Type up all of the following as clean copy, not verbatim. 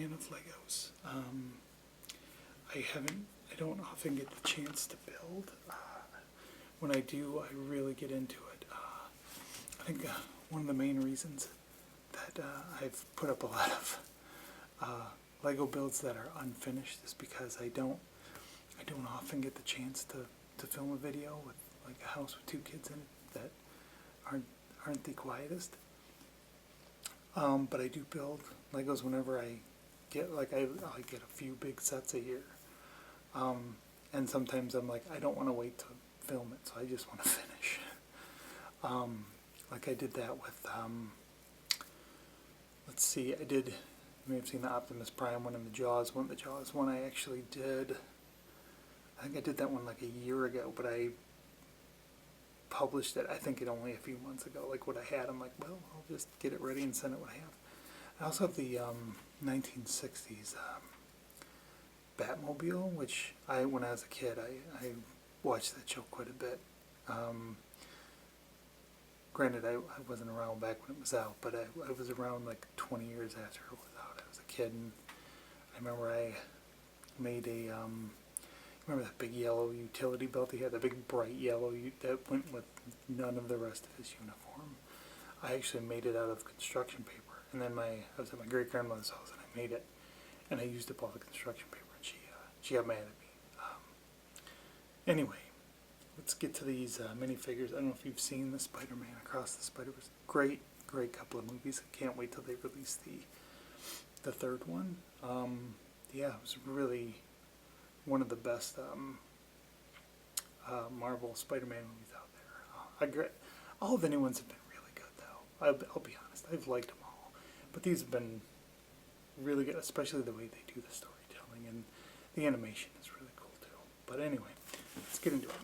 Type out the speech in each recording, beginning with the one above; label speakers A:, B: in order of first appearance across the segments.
A: fan of Legos. I don't often get the chance to build. When I do, I really get into it. I think one of the main reasons that I've put up a lot of Lego builds that are unfinished is because I don't often get the chance to film a video with like a house with 2 kids in it that aren't the quietest. But I do build Legos whenever I get, like, I get a few big sets a year. And sometimes I'm like, I don't want to wait to film it, so I just want to finish. Like I did that with, let's see, you may have seen the Optimus Prime one and the Jaws one. The Jaws one I actually did, I think I did that one like a year ago, but I published it, I think, only a few months ago. Like what I had, I'm like, well, I'll just get it ready and send it what I have. I also have the 1960s Batmobile, which when I was a kid, I watched that show quite a bit. Granted, I wasn't around back when it was out, but I was around like 20 years after it was out. I was a kid, and I remember I made a, remember that big yellow utility belt he had, that big bright yellow that went with none of the rest of his uniform. I actually made it out of construction paper, and then I was at my great-grandmother's house, and I made it, and I used up all the construction paper, and she got mad at me. Anyway, let's get to these minifigures. I don't know if you've seen the Spider-Man Across the Spiderverse. Great couple of movies. I can't wait till they release the third one. Yeah, it was really one of the best Marvel Spider-Man movies out there. All of the new ones have been really good, though. I'll be honest. I've liked them all. But these have been really good, especially the way they do the storytelling. And the animation is really cool, too. But anyway, let's get into it.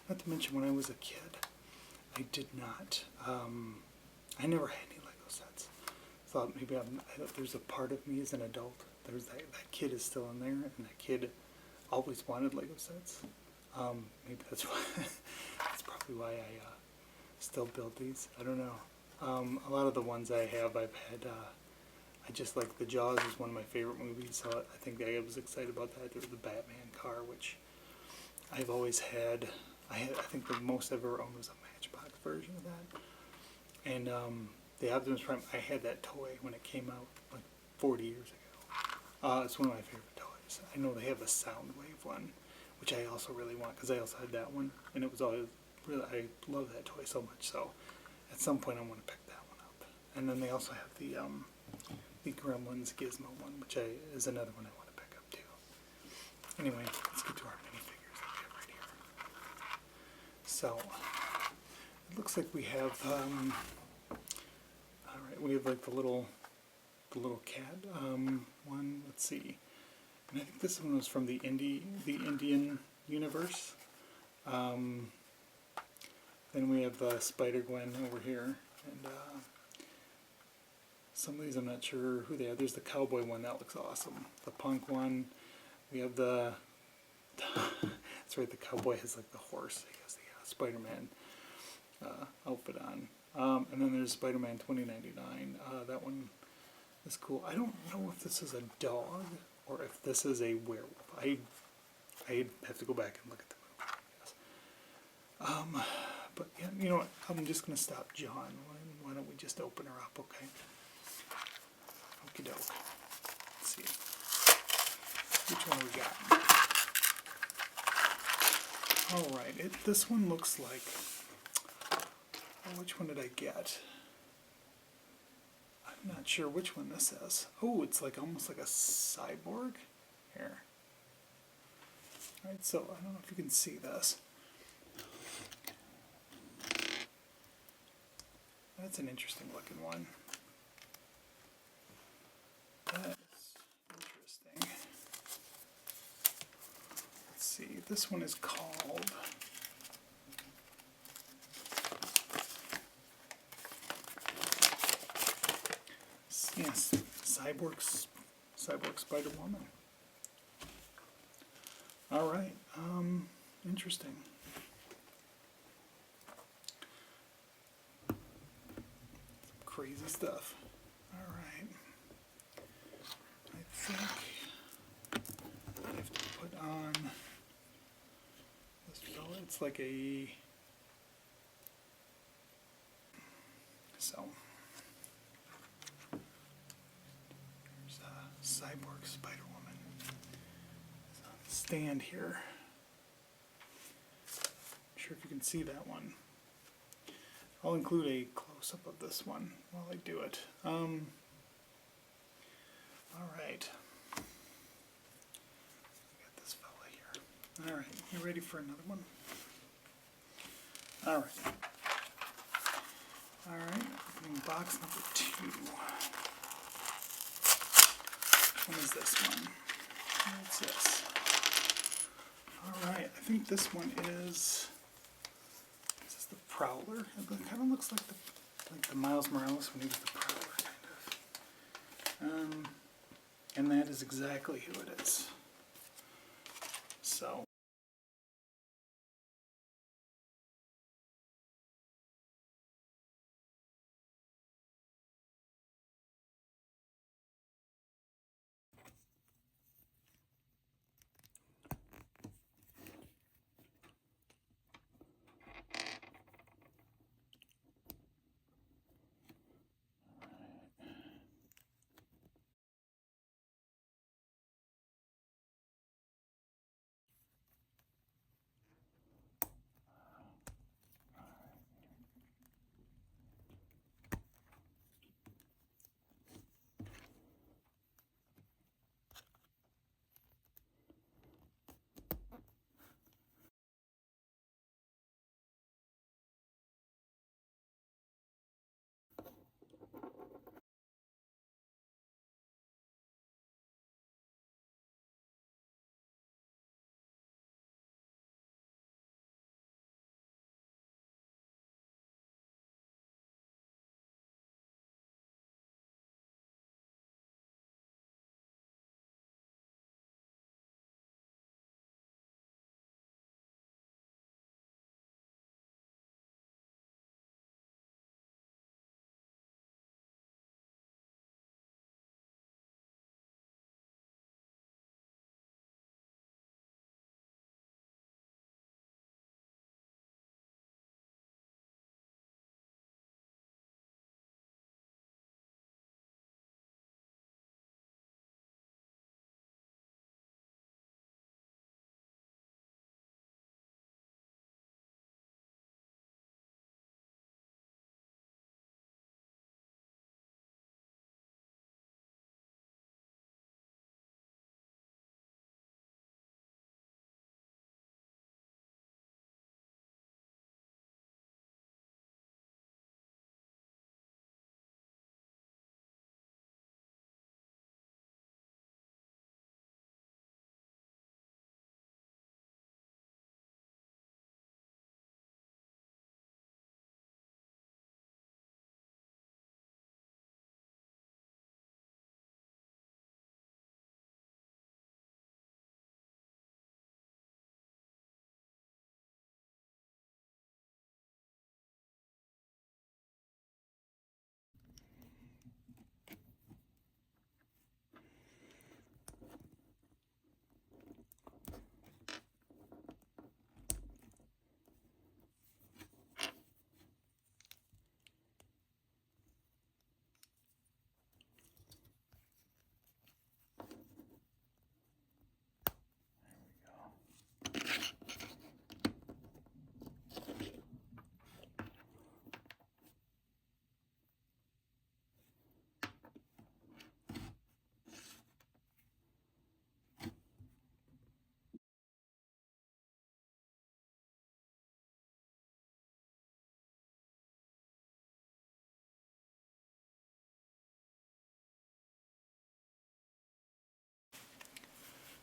A: Not to mention, when I was a kid, I did not, I never had any Lego sets. Thought maybe there's a part of me as an adult, there's that kid is still in there, and that kid always wanted Lego sets. Maybe that's why, that's probably why I still build these. I don't know. A lot of the ones I have, I've had, I just like the Jaws is one of my favorite movies, so I think I was excited about that. There was the Batman car, which I've always had. I think the most I've ever owned was a Matchbox version of that. And the Optimus Prime, I had that toy when it came out like 40 years ago. It's one of my favorite toys. I know they have the Soundwave one, which I also really want, because I also had that one, and it was always really, I love that toy so much. So at some point I want to pick that one up. And then they also have the Gremlins Gizmo one, which is another one I want to pick up too. Anyway, let's get to our minifigures that we have right here. So it looks like we have, all right, we have like the little cat one. Let's see, and I think this one was from the Indian universe. Then we have Spider-Gwen over here, and some of these I'm not sure who they are. There's the cowboy one, that looks awesome. The punk one. We have the, that's right, the cowboy has like the horse. He has the Spider-Man outfit on. And then there's Spider-Man 2099. That one is cool. I don't know if this is a dog or if this is a werewolf. I have to go back and look at the movie, I guess. But yeah, you know what? I'm just going to stop John. Why don't we just open her up, okay? Okie doke. Let's see. Which one we got? Alright, this one looks like... Oh, which one did I get? I'm not sure which one this is. Oh, it's like almost like a cyborg. Here. Alright, so I don't know if you can see this. That's an interesting looking one. That's interesting. Let's see, this one is called... Yes, Cyborg Spider-Woman. Alright, interesting. Crazy stuff. Alright. I have to put on this fella. It's like a there's a cyborg Spider-Woman. It's on the stand here. Not sure if you can see that one. I'll include a close-up of this one while I do it. All right. Got this fella here. All right, you ready for another one? All right. All right, opening box number 2. Which one is this one? What's this? All right, I think this one is this the Prowler? It kind of looks like the Miles Morales when he was the Prowler, kind of. And that is exactly who it is. So.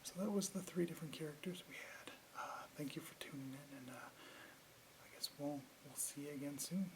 A: So that was the 3 different characters we had. Thank you for tuning in, and I guess we'll see you again soon.